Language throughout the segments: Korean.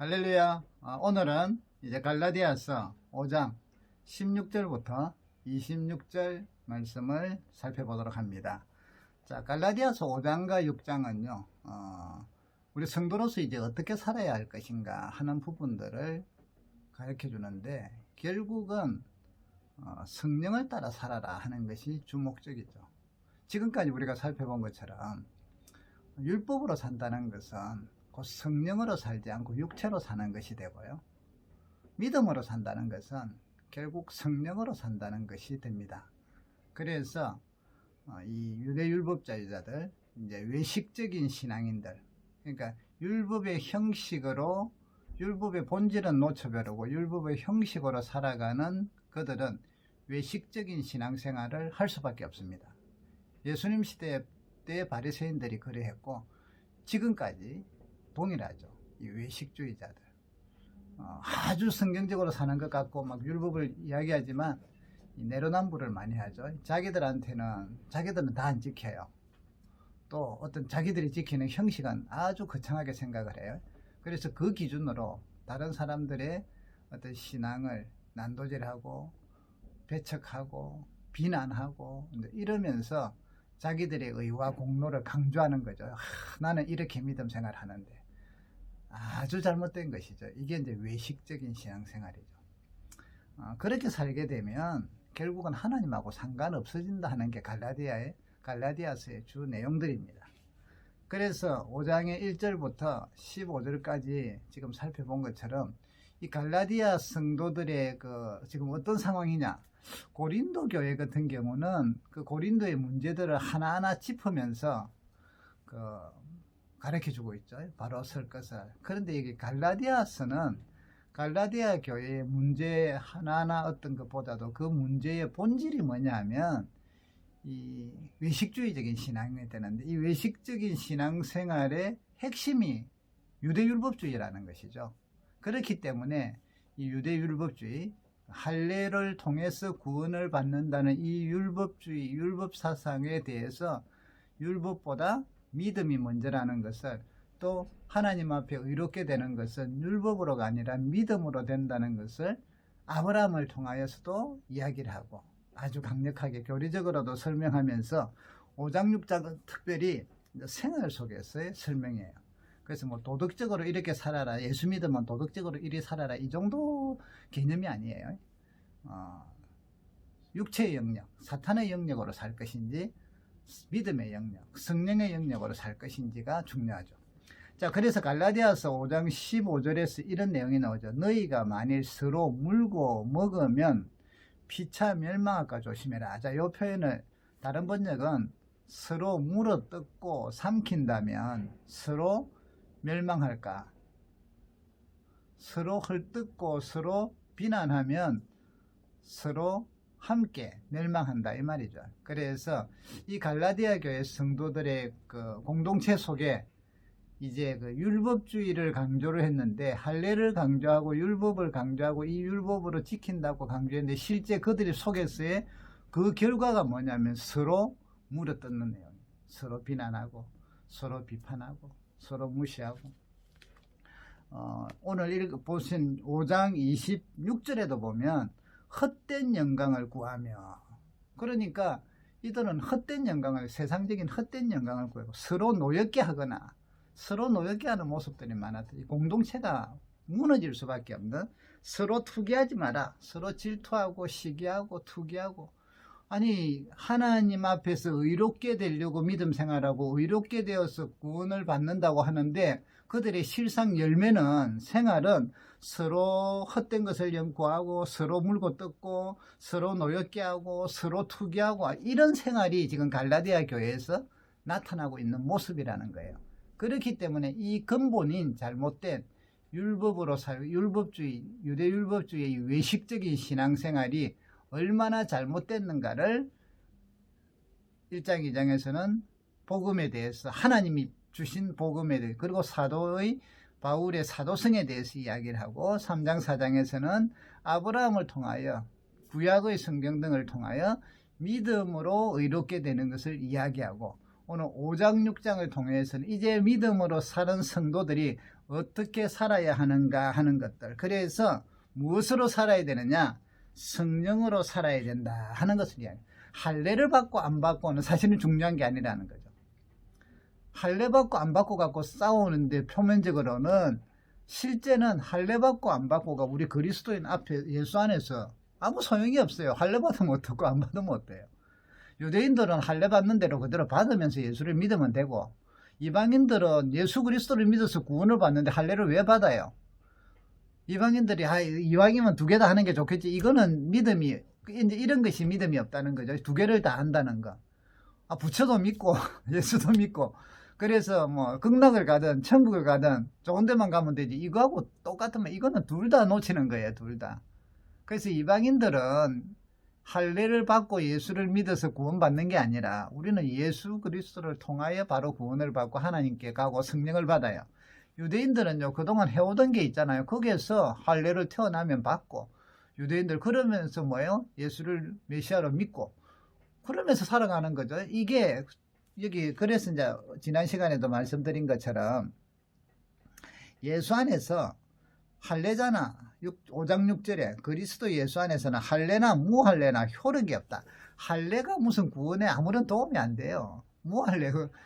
할렐루야. 오늘은 이제 갈라디아서 5장 16절부터 26절 말씀을 살펴보도록 합니다. 자, 갈라디아서 5장과 6장은요, 우리 성도로서 이제 어떻게 살아야 할 것인가 하는 부분들을 가르쳐 주는데, 결국은 성령을 따라 살아라 하는 것이 주목적이죠. 지금까지 우리가 살펴본 것처럼 율법으로 산다는 것은 곧 성령으로 살지 않고 육체로 사는 것이 되고요, 믿음으로 산다는 것은 결국 성령으로 산다는 것이 됩니다. 그래서 이 유대율법주의자들, 이제 외식적인 신앙인들, 그러니까 율법의 형식으로, 율법의 본질은 놓쳐버리고 율법의 형식으로 살아가는 그들은 외식적인 신앙생활을 할 수밖에 없습니다. 예수님 시대 때 바리새인들이 그래했고 지금까지 동일하죠. 이 외식주의자들, 아주 성경적으로 사는 것 같고 막 율법을 이야기하지만 내로남불을 많이 하죠. 자기들은 다 안 지켜요. 또 어떤 자기들이 지키는 형식은 아주 거창하게 생각을 해요. 그래서 그 기준으로 다른 사람들의 어떤 신앙을 난도질하고 배척하고 비난하고 이러면서 자기들의 의와 공로를 강조하는 거죠. 나는 이렇게 믿음 생활하는데. 아주 잘못된 것이죠. 이게 이제 외식적인 신앙생활이죠. 그렇게 살게 되면 결국은 하나님하고 상관없어진다 하는 게 갈라디아서의 주 내용들입니다. 그래서 5장의 1절부터 15절까지 지금 살펴본 것처럼 이 갈라디아 성도들의 지금 어떤 상황이냐, 고린도 교회 같은 경우는 그 고린도의 문제들을 하나하나 짚으면서 가르쳐주고 있죠. 바로 설 것을. 그런데 이게 갈라디아서는 갈라디아 교회의 문제 하나하나 어떤 것보다도 그 문제의 본질이 뭐냐 하면 이 외식주의적인 신앙이 되는데, 이 외식적인 신앙생활의 핵심이 유대율법주의라는 것이죠. 그렇기 때문에 이 유대율법주의, 할례를 통해서 구원을 받는다는 이 율법주의, 율법사상에 대해서 율법보다 믿음이 먼저라는 것을, 또 하나님 앞에 의롭게 되는 것은 율법으로가 아니라 믿음으로 된다는 것을 아브라함을 통하여서도 이야기를 하고 아주 강력하게 교리적으로도 설명하면서 5장 6장은 특별히 생활 속에서의 설명이에요. 그래서 뭐 도덕적으로 이렇게 살아라, 예수 믿으면 도덕적으로 이리 살아라, 이 정도 개념이 아니에요. 육체의 영역, 사탄의 영역으로 살 것인지 믿음의 영역, 성령의 영역으로 살 것인지가 중요하죠. 자, 그래서 갈라디아서 5장 15절에서 이런 내용이 나오죠. 너희가 만일 서로 물고 먹으면 피차 멸망할까 조심해라. 자, 이 표현을 다른 번역은 서로 물어 뜯고 삼킨다면 서로 멸망할까, 서로 헐뜯고 서로 비난하면 서로 함께 멸망한다, 이 말이죠. 그래서 이 갈라디아 교회 성도들의 공동체 속에 이제 율법주의를 강조를 했는데, 할례를 강조하고 율법을 강조하고 이 율법으로 지킨다고 강조했는데, 실제 그들의 속에서의 그 결과가 뭐냐면 서로 물어뜯는 내용, 서로 비난하고 서로 비판하고 서로 무시하고. 오늘 보신 5장 26절에도 보면 헛된 영광을 구하며, 그러니까 이들은 헛된 영광을, 세상적인 헛된 영광을 구하고 서로 노엽게 하거나 서로 노엽게 하는 모습들이 많았다. 이 공동체가 무너질 수밖에 없는, 서로 투기하지 마라, 서로 질투하고 시기하고 투기하고. 아니, 하나님 앞에서 의롭게 되려고 믿음 생활하고 의롭게 되어서 구원을 받는다고 하는데 그들의 실상 열매는, 생활은 서로 헛된 것을 연구하고 서로 물고 뜯고 서로 노엽게 하고 서로 투기하고, 이런 생활이 지금 갈라디아 교회에서 나타나고 있는 모습이라는 거예요. 그렇기 때문에 이 근본인 잘못된 율법으로 율법주의, 유대율법주의의 외식적인 신앙생활이 얼마나 잘못됐는가를 1장 2장에서는 복음에 대해서, 하나님이 주신 복음에 대해서, 그리고 바울의 사도성에 대해서 이야기를 하고, 3장 4장에서는 아브라함을 통하여, 구약의 성경 등을 통하여 믿음으로 의롭게 되는 것을 이야기하고, 오늘 5장 6장을 통해서는 이제 믿음으로 사는 성도들이 어떻게 살아야 하는가 하는 것들. 그래서 무엇으로 살아야 되느냐? 성령으로 살아야 된다 하는 것을 이야기해요. 할례를 받고 안 받고는 사실은 중요한 게 아니라는 거죠. 할례 받고 안 받고 갖고 싸우는데 표면적으로는 실제는 할례 받고 안 받고가 우리 그리스도인 앞에 예수 안에서 아무 소용이 없어요. 할례 받으면 어떻고 안 받으면 어때요? 유대인들은 할례 받는 대로 그대로 받으면서 예수를 믿으면 되고, 이방인들은 예수 그리스도를 믿어서 구원을 받는데 할례를 왜 받아요? 이방인들이 이왕이면 두 개 다 하는 게 좋겠지. 이거는 믿음이, 이제 이런 것이 믿음이 없다는 거죠. 두 개를 다 한다는 거. 부처도 믿고 예수도 믿고, 그래서 뭐 극락을 가든 천국을 가든 좋은 데만 가면 되지. 이거하고 똑같으면 이거는 둘 다 놓치는 거예요. 둘 다. 그래서 이방인들은 할례를 받고 예수를 믿어서 구원받는 게 아니라 우리는 예수 그리스도를 통하여 바로 구원을 받고 하나님께 가고 성령을 받아요. 유대인들은요, 그동안 해오던 게 있잖아요. 거기에서 할례를 태어나면 받고, 유대인들 그러면서 뭐예요? 예수를 메시아로 믿고 그러면서 살아가는 거죠. 이게 여기 그래서 이제 지난 시간에도 말씀드린 것처럼 예수 안에서 할례잖아. 5장 6절에 그리스도 예수 안에서는 할례나 무할례나 효력이 없다. 할례가 무슨 구원에 아무런 도움이 안 돼요.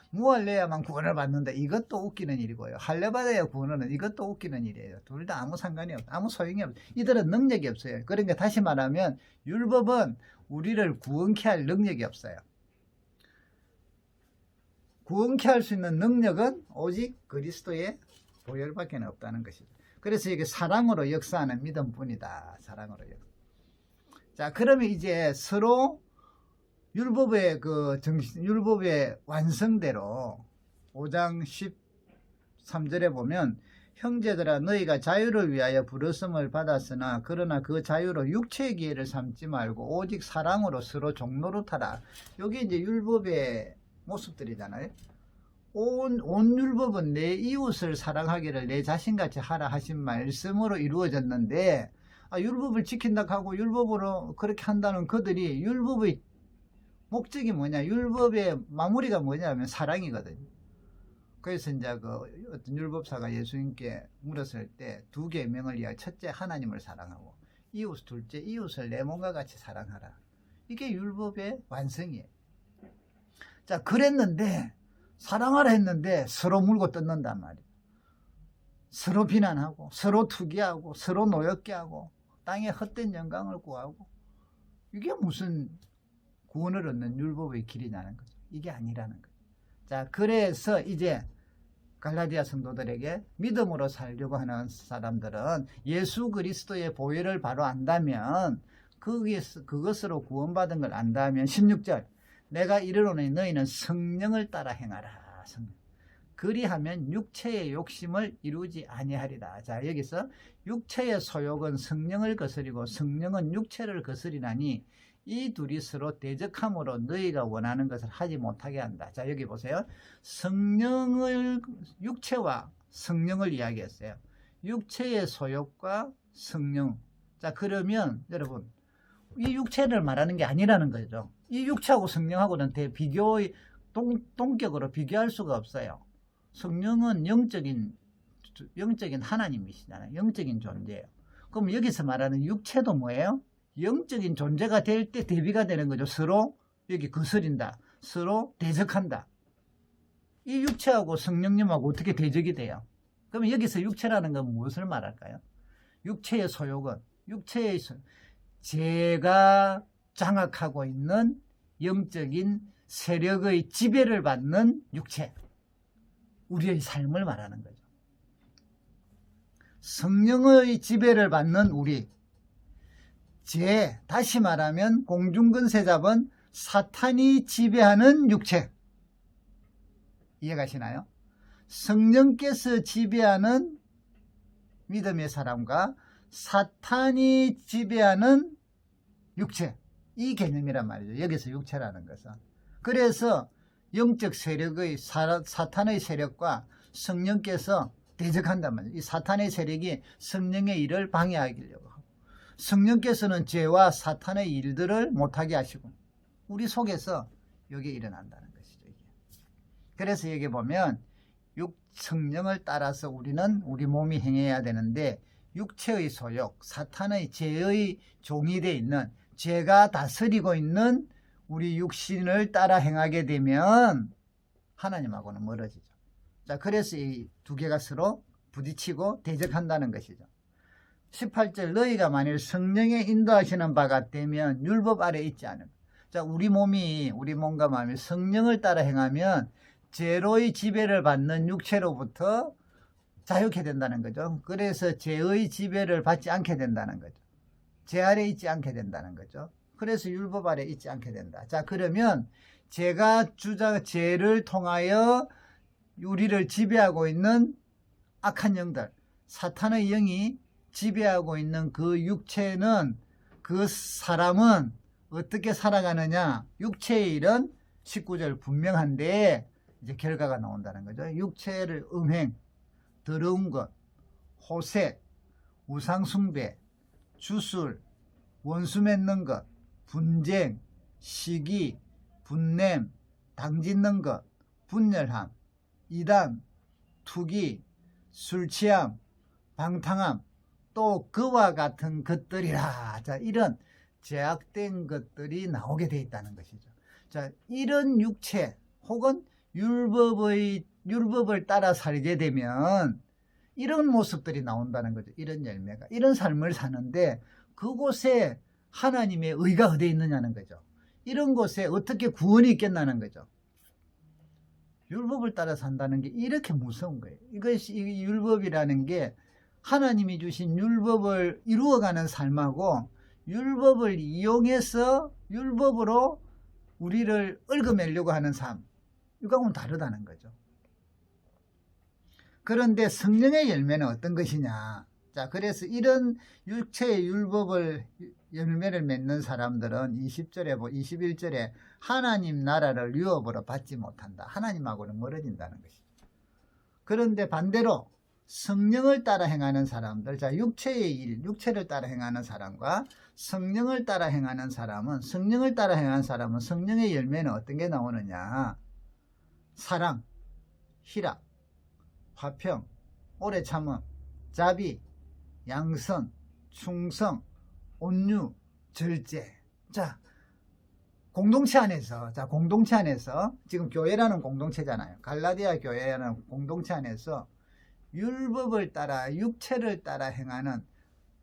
무할례야만 구원을 받는다. 이것도 웃기는 일이고요. 할례 받아야 구원은 이것도 웃기는 일이에요. 둘 다 아무 상관이 없다. 아무 소용이 없다. 이들은 능력이 없어요. 그러니까 다시 말하면 율법은 우리를 구원케 할 능력이 없어요. 구원케 할 수 있는 능력은 오직 그리스도의 보혈밖에 없다는 것이죠. 그래서 이게 사랑으로 역사하는 믿음뿐이다. 사랑으로 역사. 자, 그러면 이제 서로 율법의 율법의 완성대로 5장 13절에 보면 형제들아 너희가 자유를 위하여 부르심을 받았으나 그러나 그 자유로 육체의 기회를 삼지 말고 오직 사랑으로 서로 종노릇하라. 여기 이제 율법의 모습들이잖아요. 온 율법은 내 이웃을 사랑하기를 내 자신같이 하라 하신 말씀으로 이루어졌는데, 율법을 지킨다 하고 율법으로 그렇게 한다는 그들이 율법의 목적이 뭐냐, 율법의 마무리가 뭐냐면 사랑이거든요. 그래서 이제 어떤 율법사가 예수님께 물었을 때 두 개의 명을 이야기, 첫째 하나님을 사랑하고 둘째 이웃을 내 몸과 같이 사랑하라. 이게 율법의 완성이에요. 자, 그랬는데 사랑하라 했는데 서로 물고 뜯는단 말이에요. 서로 비난하고 서로 투기하고 서로 노엽게 하고 땅에 헛된 영광을 구하고, 이게 무슨 구원을 얻는 율법의 길이냐는 거죠. 이게 아니라는 거죠. 자, 그래서 이제 갈라디아 성도들에게 믿음으로 살려고 하는 사람들은 예수 그리스도의 보혈을 바로 안다면, 그것으로 구원받은 걸 안다면 16절 내가 이르노니 너희는 성령을 따라 행하라. 성령. 그리하면 육체의 욕심을 이루지 아니하리라. 자, 여기서 육체의 소욕은 성령을 거스리고 성령은 육체를 거스리나니 이 둘이 서로 대적함으로 너희가 원하는 것을 하지 못하게 한다. 자, 여기 보세요. 육체와 성령을 이야기했어요. 육체의 소욕과 성령. 자, 그러면 여러분, 이 육체를 말하는 게 아니라는 거죠. 이 육체하고 성령하고는 동격으로 비교할 수가 없어요. 성령은 영적인 하나님이시잖아요. 영적인 존재예요. 그럼 여기서 말하는 육체도 뭐예요? 영적인 존재가 될 때 대비가 되는 거죠. 서로 여기 거스린다. 서로 대적한다. 이 육체하고 성령님하고 어떻게 대적이 돼요? 그러면 여기서 육체라는 건 무엇을 말할까요? 육체의 소욕은 죄가 장악하고 있는 영적인 세력의 지배를 받는 육체, 우리의 삶을 말하는 거죠. 성령의 지배를 받는 우리, 다시 말하면 공중근세 잡은 사탄이 지배하는 육체. 이해가시나요? 성령께서 지배하는 믿음의 사람과 사탄이 지배하는 육체, 이 개념이란 말이죠. 여기서 육체라는 것은. 그래서 영적 세력의 사탄의 세력과 성령께서 대적한단 말이에요. 이 사탄의 세력이 성령의 일을 방해하려고 하고, 성령께서는 죄와 사탄의 일들을 못하게 하시고, 우리 속에서 여기 일어난다는 것이죠. 그래서 여기 보면 성령을 따라서 우리는 우리 몸이 행해야 되는데 육체의 소욕, 사탄의 죄의 종이 돼 있는, 죄가 다스리고 있는 우리 육신을 따라 행하게 되면 하나님하고는 멀어지죠. 자, 그래서 이 두 개가 서로 부딪히고 대적한다는 것이죠. 18절, 너희가 만일 성령의 인도하시는 바가 되면 율법 아래 있지 않으면. 자, 우리 몸과 마음이 성령을 따라 행하면 죄로의 지배를 받는 육체로부터 자유케 된다는 거죠. 그래서 죄의 지배를 받지 않게 된다는 거죠. 죄 아래 있지 않게 된다는 거죠. 그래서 율법 아래 있지 않게 된다. 자, 그러면 죄를 통하여 우리를 지배하고 있는 악한 영들, 사탄의 영이 지배하고 있는 그 육체는, 그 사람은 어떻게 살아가느냐. 육체의 일은 19절 분명한데 이제 결과가 나온다는 거죠. 육체를 음행, 더러운 것, 호색, 우상숭배, 주술, 원수 맺는 것, 분쟁, 시기, 분냄, 당짓는 것, 분열함, 이단, 투기, 술취함, 방탕함, 또 그와 같은 것들이라. 자, 이런 제약된 것들이 나오게 돼 있다는 것이죠. 자, 이런 육체 혹은 율법을 따라 살게 되면 이런 모습들이 나온다는 거죠. 이런 열매가, 이런 삶을 사는데 그곳에 하나님의 의가 어디에 있느냐는 거죠. 이런 곳에 어떻게 구원이 있겠나는 거죠. 율법을 따라 산다는 게 이렇게 무서운 거예요. 이것이 율법이라는 게 하나님이 주신 율법을 이루어가는 삶하고 율법을 이용해서 율법으로 우리를 얽어매려고 하는 삶, 이거하고는 다르다는 거죠. 그런데 성령의 열매는 어떤 것이냐. 자, 그래서 이런 육체의 율법을 열매를 맺는 사람들은 21절에 하나님 나라를 유업으로 받지 못한다. 하나님하고는 멀어진다는 것이죠. 그런데 반대로 성령을 따라 행하는 사람들, 자, 육체의 일, 육체를 따라 행하는 사람과 성령을 따라 행하는 사람은, 성령의 열매는 어떤 게 나오느냐. 사랑, 희락, 화평, 오래 참음, 자비, 양선, 충성, 온유, 절제. 자, 공동체 안에서 지금 교회라는 공동체잖아요. 갈라디아 교회라는 공동체 안에서 율법을 따라 육체를 따라 행하는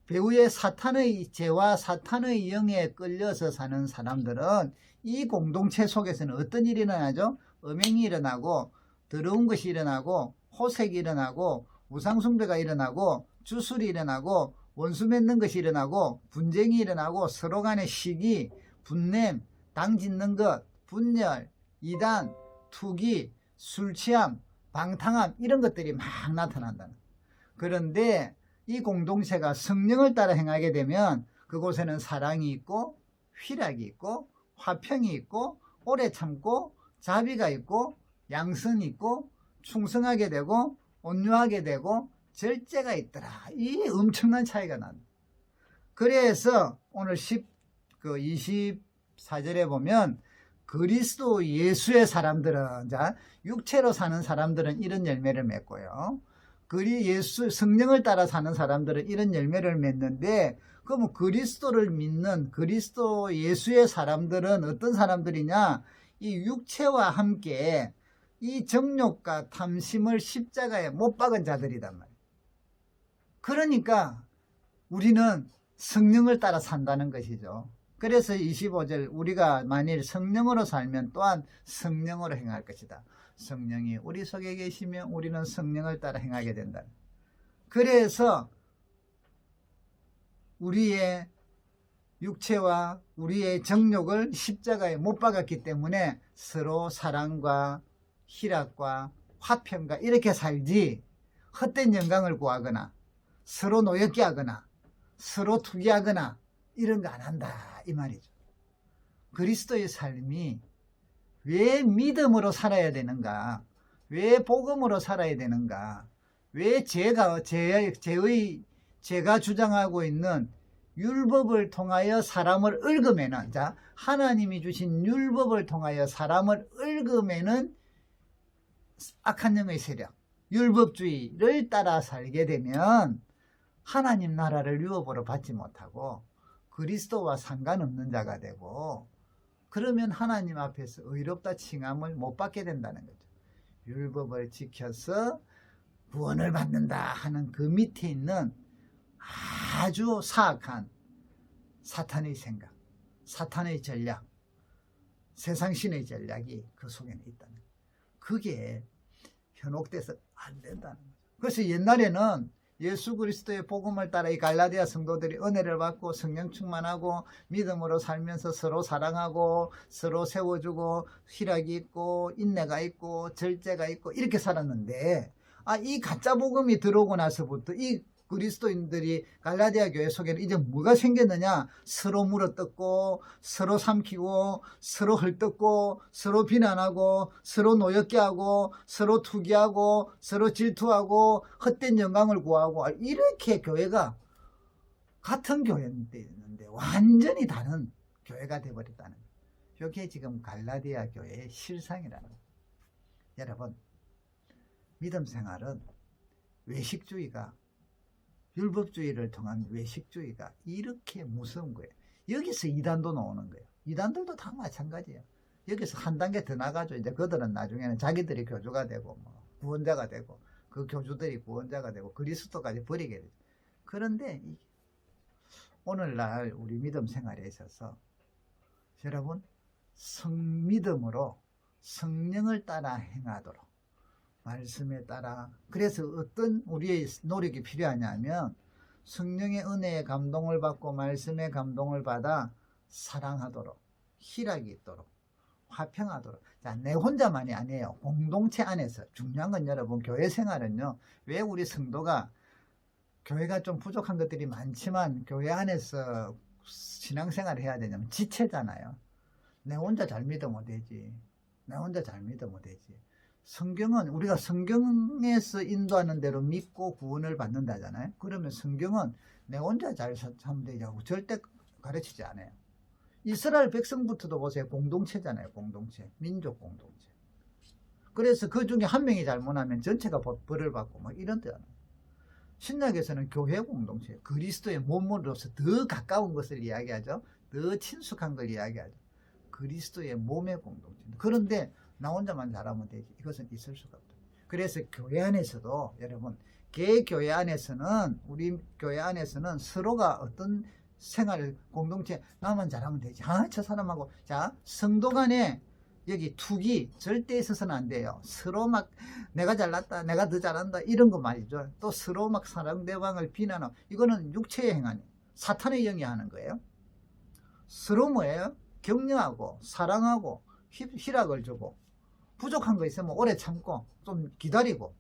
배후의 사탄의 죄와 사탄의 영에 끌려서 사는 사람들은 이 공동체 속에서는 어떤 일이 일어나죠? 음행이 일어나고, 더러운 것이 일어나고, 호색이 일어나고, 우상숭배가 일어나고, 주술이 일어나고, 원수 맺는 것이 일어나고, 분쟁이 일어나고, 서로 간의 시기, 분냄, 당짓는 것, 분열, 이단, 투기, 술취함, 방탕함, 이런 것들이 막 나타난다는. 그런데 이 공동체가 성령을 따라 행하게 되면 그곳에는 사랑이 있고, 희락이 있고, 화평이 있고, 오래 참고, 자비가 있고, 양선이 있고, 충성하게 되고, 온유하게 되고, 절제가 있더라. 이 엄청난 차이가 난다. 그래서 오늘 24절에 보면 그리스도 예수의 사람들은, 자, 육체로 사는 사람들은 이런 열매를 맺고요. 성령을 따라 사는 사람들은 이런 열매를 맺는데, 그럼 그리스도를 믿는 그리스도 예수의 사람들은 어떤 사람들이냐? 이 육체와 함께 이 정욕과 탐심을 십자가에 못 박은 자들이란 말이에요. 그러니까 우리는 성령을 따라 산다는 것이죠. 그래서 25절, 우리가 만일 성령으로 살면 또한 성령으로 행할 것이다. 성령이 우리 속에 계시면 우리는 성령을 따라 행하게 된다. 그래서 우리의 육체와 우리의 정욕을 십자가에 못 박았기 때문에 서로 사랑과 희락과 화평과 이렇게 살지, 헛된 영광을 구하거나 서로 노엽게 하거나 서로 투기하거나 이런 거 안 한다, 이 말이죠. 그리스도의 삶이 왜 믿음으로 살아야 되는가? 왜 복음으로 살아야 되는가? 왜 제가 주장하고 있는 율법을 통하여 사람을 얽으매는, 자, 하나님이 주신 율법을 통하여 사람을 얽으매는 악한 영의 세력, 율법주의를 따라 살게 되면 하나님 나라를 유업으로 받지 못하고 그리스도와 상관없는 자가 되고, 그러면 하나님 앞에서 의롭다 칭함을 못 받게 된다는 거죠. 율법을 지켜서 구원을 받는다 하는 그 밑에 있는 아주 사악한 사탄의 생각, 사탄의 전략, 세상신의 전략이 그 속에는 있다는 거예요. 그게 현혹돼서 안 된다는 거죠. 그래서 옛날에는 예수 그리스도의 복음을 따라 이 갈라디아 성도들이 은혜를 받고 성령 충만하고 믿음으로 살면서 서로 사랑하고 서로 세워주고 희락이 있고 인내가 있고 절제가 있고 이렇게 살았는데, 이 가짜 복음이 들어오고 나서부터 이 그리스도인들이 갈라디아 교회 속에는 이제 뭐가 생겼느냐? 서로 물어뜯고 서로 삼키고 서로 헐뜯고 서로 비난하고 서로 노엽게 하고 서로 투기하고 서로 질투하고 헛된 영광을 구하고, 이렇게 교회가 같은 교회인데 완전히 다른 교회가 되어버렸다는 거예요. 이게 지금 갈라디아 교회의 실상이라는 거예요. 여러분, 믿음 생활은 외식주의가, 율법주의를 통한 외식주의가 이렇게 무서운 거예요. 여기서 이단도 나오는 거예요. 이단들도 다 마찬가지예요. 여기서 한 단계 더 나가죠. 이제 그들은 나중에는 자기들이 교주가 되고 구원자가 되고 그 교주들이 구원자가 되고 그리스도까지 버리게 되죠. 그런데 오늘날 우리 믿음 생활에 있어서 여러분, 성믿음으로 성령을 따라 행하도록, 말씀에 따라, 그래서 어떤 우리의 노력이 필요하냐면 성령의 은혜의 감동을 받고 말씀의 감동을 받아 사랑하도록, 희락이 있도록, 화평하도록. 자, 내 혼자만이 아니에요. 공동체 안에서. 중요한 건 여러분, 교회 생활은요, 왜 우리 성도가 교회가 좀 부족한 것들이 많지만 교회 안에서 신앙생활을 해야 되냐면 지체잖아요. 내 혼자 잘 믿으면 되지. 내 혼자 잘 믿으면 되지. 성경은 우리가 성경에서 인도하는 대로 믿고 구원을 받는다잖아요. 그러면 성경은 내 혼자 잘 살면 되냐고 절대 가르치지 않아요. 이스라엘 백성부터도 보세요. 공동체잖아요. 공동체. 민족 공동체. 그래서 그 중에 한 명이 잘못하면 전체가 벌을 받고 막 이런 데잖아요. 신약에서는 교회 공동체, 그리스도의 몸으로서 더 가까운 것을 이야기하죠. 더 친숙한 걸 이야기하죠. 그리스도의 몸의 공동체. 그런데 나 혼자만 잘하면 되지. 이것은 있을 수가 없다. 그래서 교회 안에서도 여러분, 개교회 안에서는, 우리 교회 안에서는 서로가 어떤 생활 공동체, 나만 잘하면 되지. 저 사람하고. 자, 성도 간에 여기 투기 절대 있어서는 안 돼요. 서로 막 내가 잘났다, 내가 더 잘한다, 이런 거 말이죠. 또 서로 막 상대방을 비난하고, 이거는 육체의 행하니 사탄의 영이 하는 거예요. 서로 뭐예요? 격려하고 사랑하고 희락을 주고, 부족한 거 있으면 오래 참고 좀 기다리고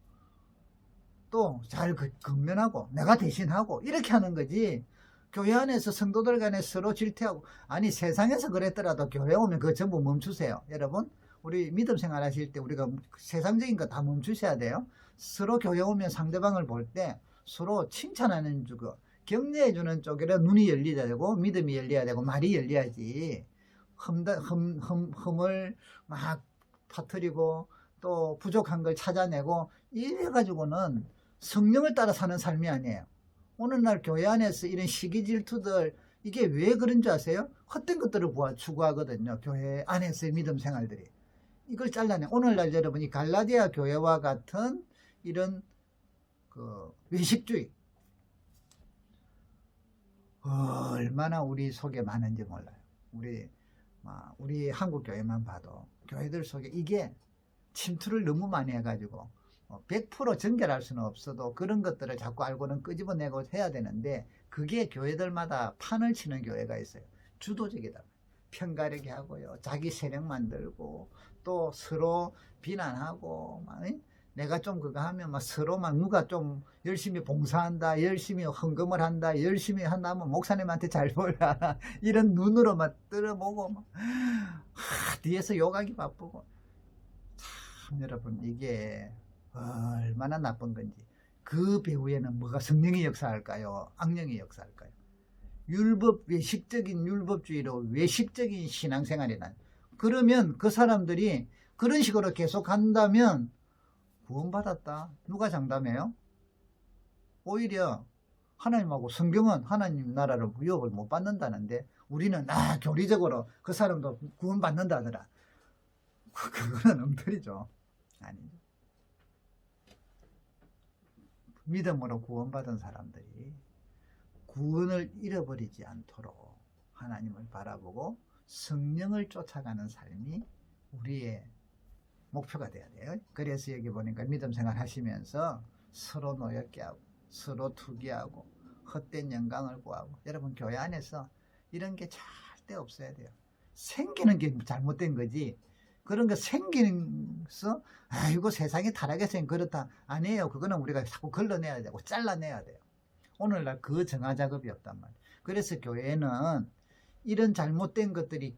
또 잘 건면하고 내가 대신하고 이렇게 하는 거지. 교회 안에서 성도들 간에 서로 질투하고, 아니 세상에서 그랬더라도 교회 오면 그거 전부 멈추세요. 여러분, 우리 믿음 생활 하실 때 우리가 세상적인 거 다 멈추셔야 돼요. 서로 교회 오면 상대방을 볼 때 서로 칭찬하는 주고 격려해 주는 쪽이라 눈이 열려야 되고 믿음이 열려야 되고 말이 열려야지. 흠을 막 터뜨리고 또 부족한 걸 찾아내고 이래가지고는 성령을 따라 사는 삶이 아니에요. 오늘날 교회 안에서 이런 시기 질투들, 이게 왜 그런 줄 아세요? 헛된 것들을 추구하거든요. 교회 안에서의 믿음 생활들이. 이걸 잘라내. 오늘날 여러분이 갈라디아 교회와 같은 이런 그 외식주의 얼마나 우리 속에 많은지 몰라요. 우리 한국 교회만 봐도 교회들 속에 이게 침투를 너무 많이 해가지고 100% 정결할 수는 없어도 그런 것들을 자꾸 알고는 끄집어내고 해야 되는데, 그게 교회들마다 판을 치는 교회가 있어요. 주도적이다. 편가르게 하고요. 자기 세력 만들고 또 서로 비난하고 내가 좀 그거 하면 막 서로 막 누가 좀 열심히 봉사한다, 열심히 헌금을 한다, 열심히 한다면 목사님한테 잘 보여라 이런 눈으로 막 들어보고 막 뒤에서 욕하기 바쁘고. 참 여러분, 이게 얼마나 나쁜 건지. 그 배후에는 뭐가 성령이 역사할까요? 악령이 역사할까요? 외식적인 율법주의로 외식적인 신앙생활이란. 그러면 그 사람들이 그런 식으로 계속 한다면 구원받았다. 누가 장담해요? 오히려 하나님하고 성경은 하나님 나라를 유업을 못 받는다는데 우리는 교리적으로 그 사람도 구원받는다더라. 그거는 엉터리죠. 아니죠. 믿음으로 구원받은 사람들이 구원을 잃어버리지 않도록 하나님을 바라보고 성령을 쫓아가는 삶이 우리의 목표가 돼야 돼요. 그래서 여기 보니까 믿음 생활 하시면서 서로 노엽게 하고 서로 투기하고 헛된 영광을 구하고, 여러분 교회 안에서 이런 게 절대 없어야 돼요. 생기는 게 잘못된 거지, 그런 거 생기면서 아이고 세상이 타락해서 그렇다, 아니에요. 그거는 우리가 자꾸 걸러내야 되고 잘라내야 돼요. 오늘날 그 정화 작업이 없단 말이에요. 그래서 교회는 이런 잘못된 것들이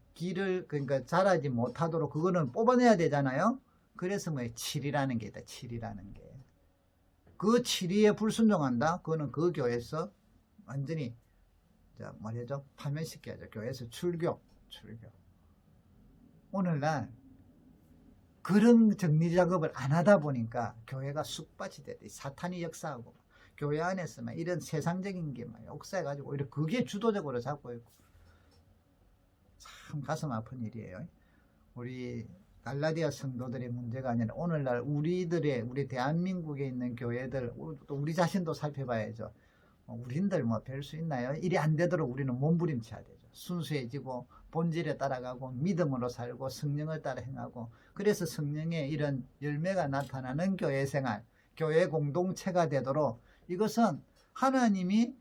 그러니까 자라지 못하도록 그거는 뽑아내야 되잖아요. 그래서 뭐 7이라는 게 있다. 7이라는 게. 그 7위에 불순종한다? 그거는 그 교회에서 완전히 뭐죠? 파면시켜야죠. 교회에서 출교. 오늘날 그런 정리 작업을 안 하다 보니까 교회가 쑥밭이 됐대. 사탄이 역사하고 교회 안에서만 이런 세상적인 게 막 역사해가지고 오히려 그게 주도적으로 잡고 있고, 참 가슴 아픈 일이에요. 우리 갈라디아 성도들의 문제가 아니라 오늘날 우리 대한민국에 있는 교회들, 또 우리 자신도 살펴봐야죠. 우린들 뭐 별 수 있나요? 일이 안 되도록 우리는 몸부림쳐야 되죠. 순수해지고 본질에 따라가고 믿음으로 살고 성령을 따라 행하고, 그래서 성령의 이런 열매가 나타나는 교회 생활, 교회 공동체가 되도록, 이것은 하나님이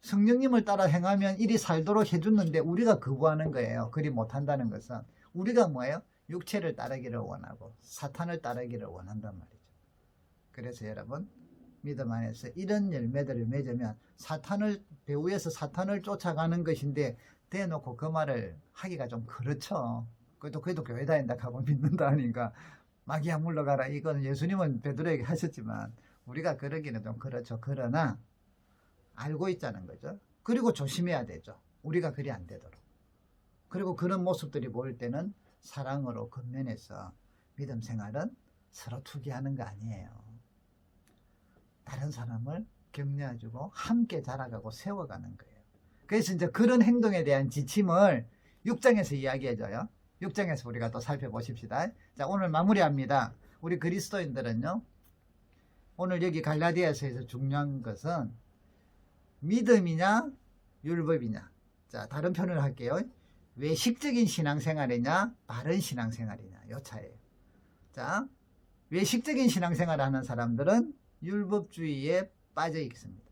성령님을 따라 행하면 일이 살도록 해주는데 우리가 거부하는 거예요. 그리 못한다는 것은 우리가 뭐예요? 육체를 따르기를 원하고 사탄을 따르기를 원한단 말이죠. 그래서 여러분, 믿음 안에서 이런 열매들을 맺으면 배후에서 사탄을 쫓아가는 것인데 대놓고 그 말을 하기가 좀 그렇죠. 그래도 교회 다닌다 하고 믿는다 하니까 마귀야 물러가라, 이건 예수님은 베드로에게 하셨지만 우리가 그러기는 좀 그렇죠. 그러나 알고 있자는 거죠. 그리고 조심해야 되죠. 우리가 그리 안 되도록. 그리고 그런 모습들이 보일 때는 사랑으로 겉면에서 믿음 생활은 서로 투기하는 거 아니에요. 다른 사람을 격려해주고 함께 자라가고 세워가는 거예요. 그래서 이제 그런 행동에 대한 지침을 6장에서 이야기해줘요. 6장에서 우리가 또 살펴보십시다. 자, 오늘 마무리합니다. 우리 그리스도인들은요, 오늘 여기 갈라디아서에서 중요한 것은 믿음이냐 율법이냐. 자, 다른 표현을 할게요. 외식적인 신앙생활이냐 바른 신앙생활이냐, 이 차이에요. 자, 외식적인 신앙생활을 하는 사람들은 율법주의에 빠져 있습니다.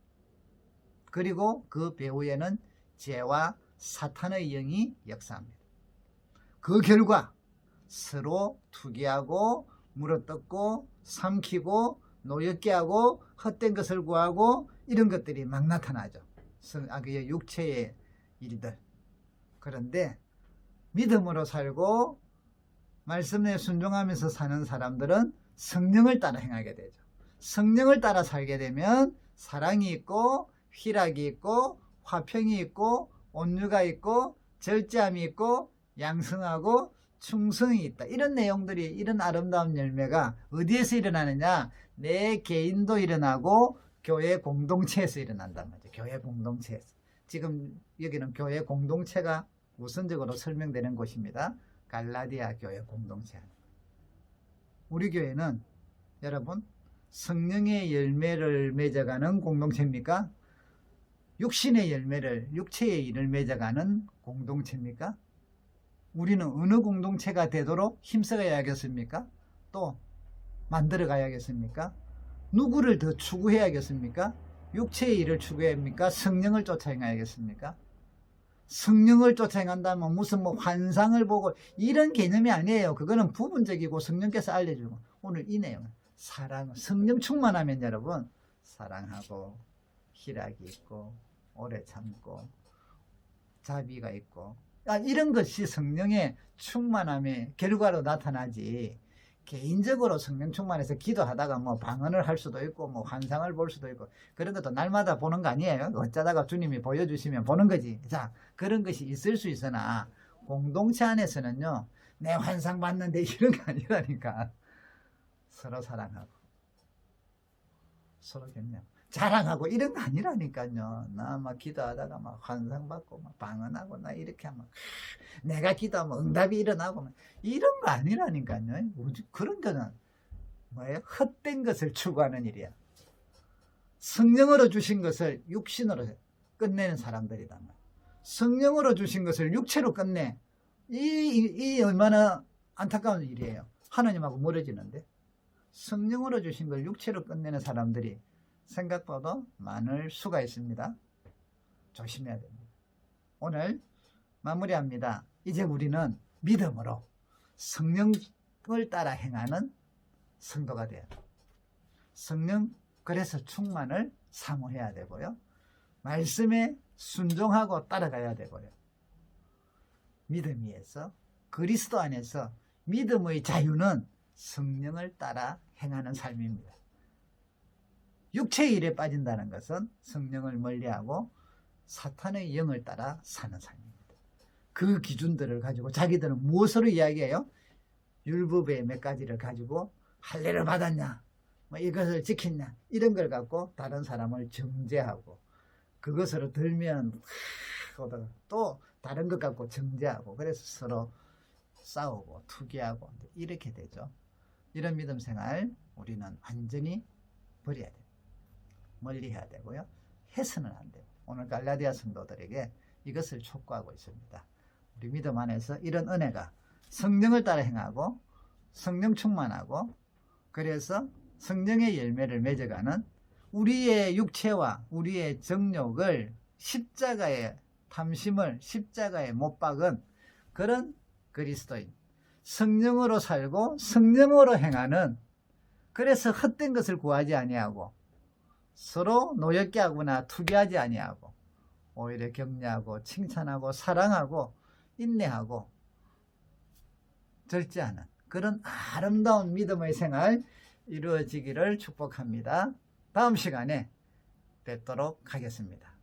그리고 그 배후에는 죄와 사탄의 영이 역사합니다. 그 결과 서로 투기하고 물어뜯고 삼키고 노엽게 하고 헛된 것을 구하고 이런 것들이 막 나타나죠. 그 육체의 일들. 그런데 믿음으로 살고 말씀에 순종하면서 사는 사람들은 성령을 따라 행하게 되죠. 성령을 따라 살게 되면 사랑이 있고 희락이 있고 화평이 있고 온유가 있고 절제함이 있고 양성하고 충성이 있다. 이런 내용들이, 이런 아름다운 열매가 어디에서 일어나느냐? 내 개인도 일어나고 교회 공동체에서 일어난단 말이죠. 교회 공동체에서. 지금 여기는 교회 공동체가 우선적으로 설명되는 곳입니다. 갈라디아 교회 공동체. 우리 교회는 여러분 성령의 열매를 맺어가는 공동체입니까? 육신의 열매를, 육체의 일을 맺어가는 공동체입니까? 우리는 어느 공동체가 되도록 힘써가야겠습니까? 또 만들어 가야겠습니까? 누구를 더 추구해야겠습니까? 육체의 일을 추구합니까? 성령을 쫓아 행하야겠습니까? 성령을 쫓아 행한다면 무슨 환상을 보고 이런 개념이 아니에요. 그거는 부분적이고 성령께서 알려주고, 오늘 이 내용은 사랑, 성령 충만하면 여러분 사랑하고 희락이 있고 오래 참고 자비가 있고, 이런 것이 성령의 충만함의 결과로 나타나지, 개인적으로 성령 충만해서 기도하다가 방언을 할 수도 있고 환상을 볼 수도 있고 그런 것도 날마다 보는 거 아니에요. 어쩌다가 주님이 보여주시면 보는 거지. 자, 그런 것이 있을 수 있으나 공동체 안에서는요, 내 환상 봤는데 이런 거 아니라니까. 서로 사랑하고 서로 격려. 자랑하고 이런 거 아니라니까요. 나 막 기도하다가 막 환상받고 막 방언하고 나 이렇게 하면 내가 기도하면 응답이 일어나고 막 이런 거 아니라니까요. 그런 거는 뭐예요? 헛된 것을 추구하는 일이야. 성령으로 주신 것을 육신으로 끝내는 사람들이다. 성령으로 주신 것을 육체로 끝내. 이 얼마나 안타까운 일이에요. 하나님하고 멀어지는데. 성령으로 주신 걸 육체로 끝내는 사람들이 생각보다 많을 수가 있습니다. 조심해야 됩니다. 오늘 마무리합니다. 이제 우리는 믿음으로 성령을 따라 행하는 성도가 돼야 돼요. 성령 그래서 충만을 사모해야 되고요. 말씀에 순종하고 따라가야 되고요. 믿음 위에서 그리스도 안에서 믿음의 자유는 성령을 따라 행하는 삶입니다. 육체의 일에 빠진다는 것은 성령을 멀리하고 사탄의 영을 따라 사는 삶입니다. 그 기준들을 가지고 자기들은 무엇으로 이야기해요? 율법의 몇 가지를 가지고 할례를 받았냐, 뭐 이것을 지켰냐, 이런 걸 갖고 다른 사람을 정죄하고 그것으로 들면 또 다른 것 갖고 정죄하고 그래서 서로 싸우고 투기하고 이렇게 되죠. 이런 믿음 생활 우리는 완전히 버려야 돼요. 멀리 해야 되고요. 해서는 안 돼요. 오늘 갈라디아 성도들에게 이것을 촉구하고 있습니다. 우리 믿음 안에서 이런 은혜가 성령을 따라 행하고 성령 충만하고 그래서 성령의 열매를 맺어가는 우리의 육체와 우리의 정욕을 십자가의 탐심을 십자가에 못 박은 그런 그리스도인, 성령으로 살고 성령으로 행하는, 그래서 헛된 것을 구하지 아니하고 서로 노엽게 하거나 투기하지 아니하고 오히려 격려하고 칭찬하고 사랑하고 인내하고 절제하는 그런 아름다운 믿음의 생활 이루어지기를 축복합니다. 다음 시간에 뵙도록 하겠습니다.